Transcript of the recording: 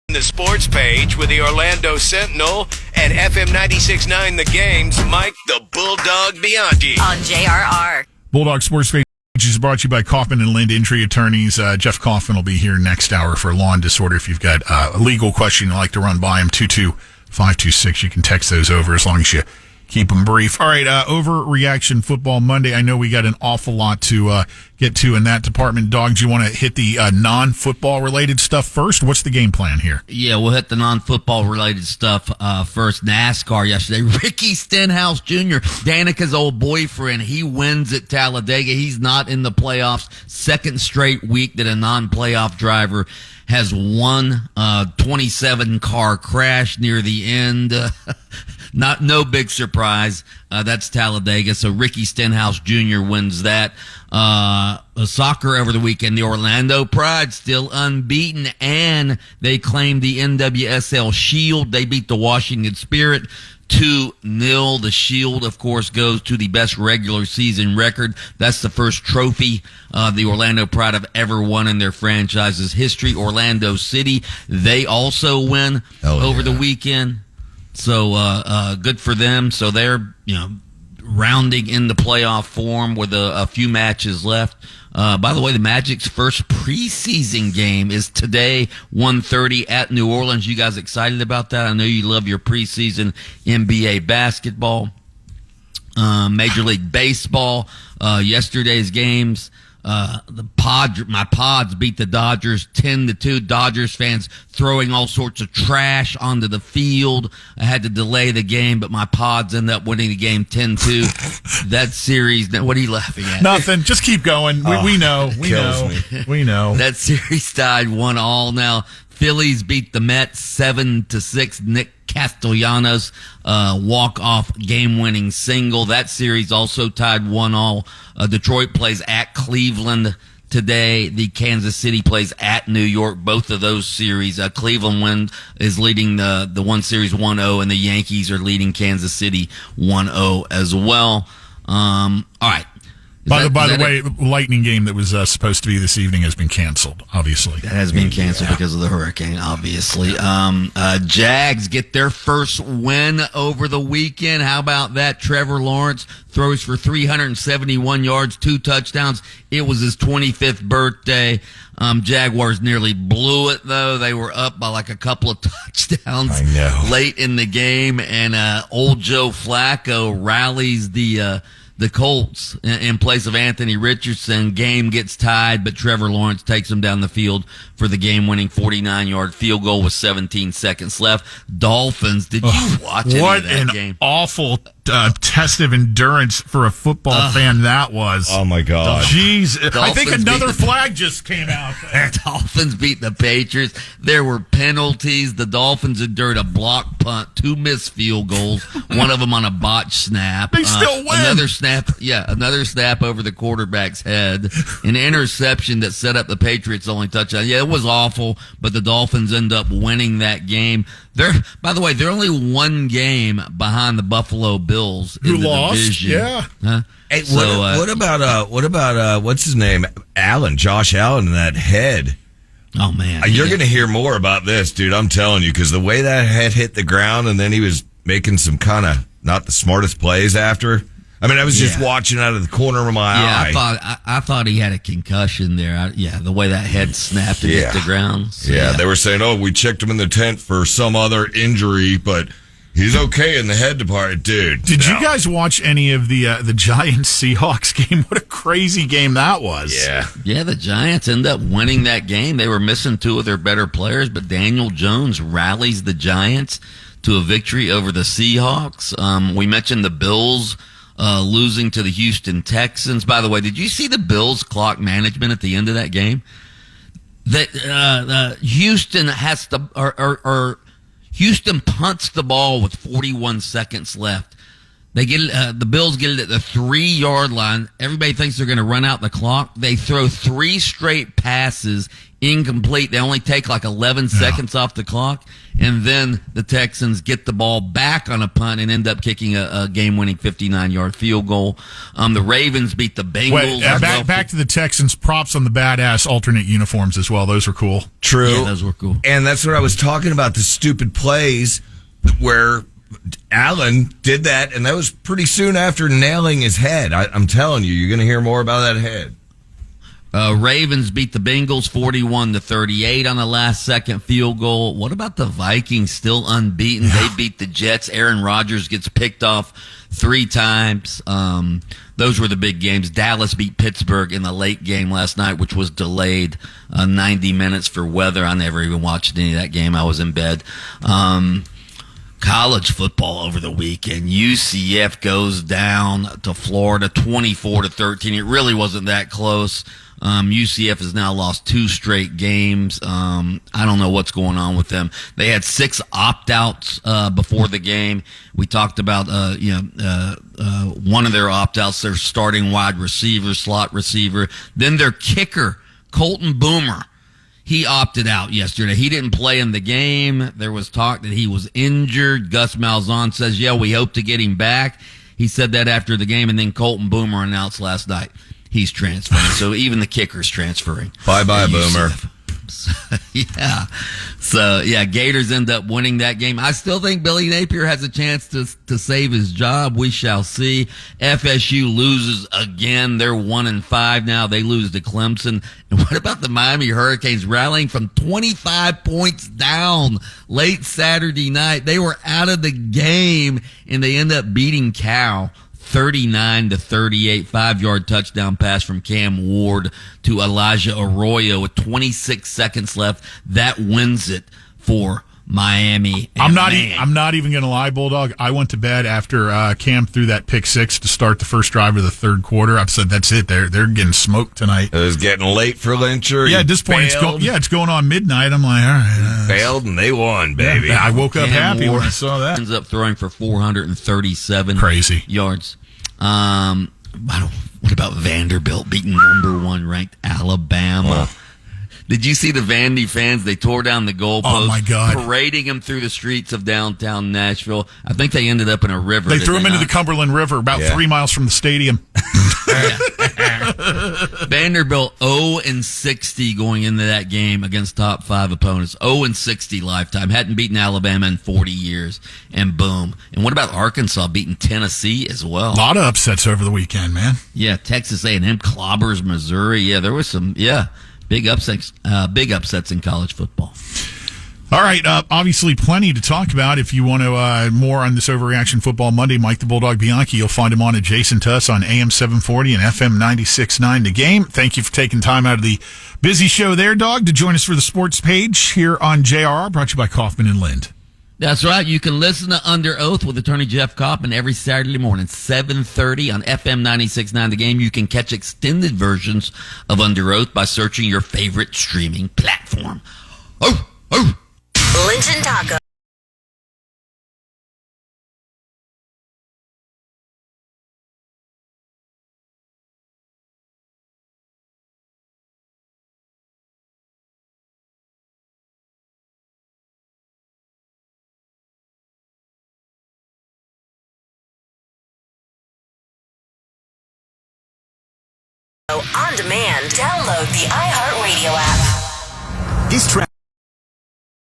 The sports page with the Orlando Sentinel and FM 96.9 The Game's Mike the Bulldog Bianchi. On JRR. Bulldog Sports Page is brought to you by Kaufman and Lind Injury Attorneys. Jeff Kaufman will be here next hour for law and disorder. If you've got a legal question you'd like to run by him, 22526. You can text those over as long as you keep them brief. All right, Overreaction Football Monday. I know we got an awful lot to get to in that department. Dogs, you want to hit the non-football related stuff first? What's the game plan here? Yeah, we'll hit the non-football related stuff first. NASCAR yesterday. Ricky Stenhouse Jr., Danica's old boyfriend, he wins at Talladega. He's not in the playoffs. Second straight week that a non-playoff driver has won. 27-car crash near the end. No big surprise. That's Talladega. So Ricky Stenhouse Jr. wins that. Soccer over the weekend. The Orlando Pride still unbeaten, and they claimed the NWSL Shield. They beat the Washington Spirit 2-0. The Shield, of course, goes to the best regular season record. That's the first trophy the Orlando Pride have ever won in their franchise's history. Orlando City, they also win over the weekend. So good for them. So they're rounding in the playoff form with a few matches left. By the way, the Magic's first preseason game is today, 1:30 at New Orleans. You guys excited about that? I know you love your preseason NBA basketball. Major League Baseball, yesterday's games. My Pods beat the Dodgers 10-2. Dodgers fans throwing all sorts of trash onto the field. I had to delay the game, but my Pods ended up winning the game 10-2. That series, what are you laughing at? Nothing. Just keep going. We know. We know. That series tied 1-1 now. Phillies beat the Mets 7-6. Nick Castellanos walk-off game-winning single. That series also tied 1-1. Detroit plays at Cleveland today. The Kansas City plays at New York. Both of those series, Cleveland is leading the one series 1-0, and the Yankees are leading Kansas City 1-0 as well. All right. By the way, Lightning game that was supposed to be this evening has been canceled, obviously. That has been canceled because of the hurricane, obviously. Jags get their first win over the weekend. How about that? Trevor Lawrence throws for 371 yards, 2 touchdowns. It was his 25th birthday. Jaguars nearly blew it, though. They were up by like a couple of touchdowns late in the game, and old Joe Flacco rallies the Colts in place of Anthony Richardson. Game gets tied, but Trevor Lawrence takes them down the field for the game-winning 49-yard field goal with 17 seconds left. Dolphins, did you watch any of that game? What an awful test of endurance for a football fan that was. Oh, my God. Jeez. I think another flag just came out. Dolphins beat the Patriots. There were penalties. The Dolphins endured a block punt, 2 missed field goals, one of them on a botched snap. They still win. Another snap over the quarterback's head. An interception that set up the Patriots' only touchdown. Yeah, it was awful, but the Dolphins end up winning that game. By the way, they're only one game behind the Buffalo Bills in the division. Yeah. Huh? Hey, what about what's his name? Josh Allen, and that head. Oh, man. You're going to hear more about this, dude. I'm telling you, because the way that head hit the ground, and then he was making some kind of not the smartest plays after. I mean, I was just watching out of the corner of my eye. I thought he had a concussion there. The way that head snapped and hit the ground. So, they were saying, we checked him in the tent for some other injury, but he's okay in the head department, dude. Did you guys watch any of the Giants-Seahawks game? What a crazy game that was. Yeah, the Giants end up winning that game. They were missing 2 of their better players, but Daniel Jones rallies the Giants to a victory over the Seahawks. We mentioned the Bills losing to the Houston Texans. By the way, did you see the Bills clock management at the end of that game? That Houston has to, Houston punts the ball with 41 seconds left. They get the Bills get it at the 3-yard line. Everybody thinks they're going to run out the clock. They throw 3 straight passes incomplete. They only take like 11 seconds off the clock, and then the Texans get the ball back on a punt and end up kicking a game-winning 59-yard field goal. The Ravens beat the Bengals. Back to the Texans. Props on the badass alternate uniforms as well. Those were cool. True. Yeah, those were cool. And that's what I was talking about, the stupid plays where Allen did that, and that was pretty soon after nailing his head. I'm telling you, you're going to hear more about that head. Ravens beat the Bengals 41-38 on a last-second field goal. What about the Vikings still unbeaten? They beat the Jets. Aaron Rodgers gets picked off 3 times. Those were the big games. Dallas beat Pittsburgh in the late game last night, which was delayed 90 minutes for weather. I never even watched any of that game. I was in bed. College football over the weekend. UCF goes down to Florida 24-13. It really wasn't that close. UCF has now lost 2 straight games. I don't know what's going on with them. They had 6 opt-outs before the game. We talked about one of their opt-outs, their starting wide receiver, slot receiver. Then their kicker, Colton Boomer. He opted out yesterday. He didn't play in the game. There was talk that he was injured. Gus Malzahn says, we hope to get him back. He said that after the game, and then Colton Boomer announced last night he's transferring. So even the kicker's transferring. Bye-bye, Boomer. Yeah. So, Gators end up winning that game. I still think Billy Napier has a chance to save his job. We shall see. FSU loses again. They're 1-5 now. They lose to Clemson. And what about the Miami Hurricanes rallying from 25 points down late Saturday night? They were out of the game, and they end up beating Cal 39-38, 5-yard touchdown pass from Cam Ward to Elijah Arroyo with 26 seconds left. That wins it for Miami. I'm not even going to lie, Bulldog. I went to bed after Cam threw that pick 6 to start the first drive of the third quarter. I've said that's it. They're getting smoked tonight. It was getting late for Lyncher. Yeah, at this point it's going on midnight. I'm like, all right. Failed and they won, baby. Yeah, I woke up happy when I saw that. Ends up throwing for 437 yards. What about Vanderbilt beating number 1 ranked Alabama? Did you see the Vandy fans? They tore down the goalpost. Oh, my God. Parading them through the streets of downtown Nashville. I think they ended up in a river. They threw them into the Cumberland River about 3 miles from the stadium. Vanderbilt 0-60 going into that game against top 5 opponents. 0-60 lifetime. Hadn't beaten Alabama in 40 years. And boom. And what about Arkansas beating Tennessee as well? A lot of upsets over the weekend, man. Yeah, Texas A&M clobbers Missouri. Yeah, there was some, big upsets in college football. All right, obviously plenty to talk about. If you want to more on this Overreaction Football Monday, Mike the Bulldog Bianchi, you'll find him on adjacent to us on AM 740 and FM 96.9 The Game. Thank you for taking time out of the busy show there, Dog, to join us for the sports page here on JRR, brought to you by Kaufman and Lind. That's right. You can listen to Under Oath with attorney Jeff Kaufman every Saturday morning, 7:30 on FM 96.9 The Game. You can catch extended versions of Under Oath by searching your favorite streaming platform. Lynch and Taco. On demand, download the iHeartRadio app. He's trapped.